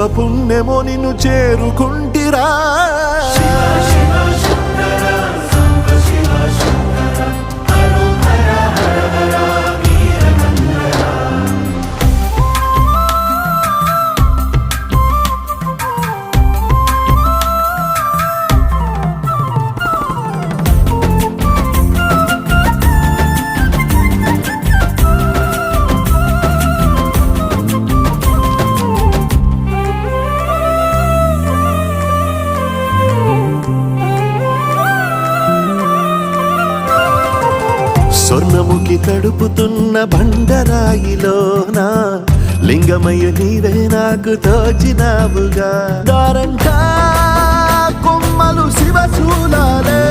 పుణ్యమో నిన్ను చేరుకుంటిరా. స్వర్ణముఖి తడుపుతున్న బండరాయిలోనా లింగమయ్య నీవే నాకు తోచినావుగా. దారంటా కొమ్మలు శివశూలాలే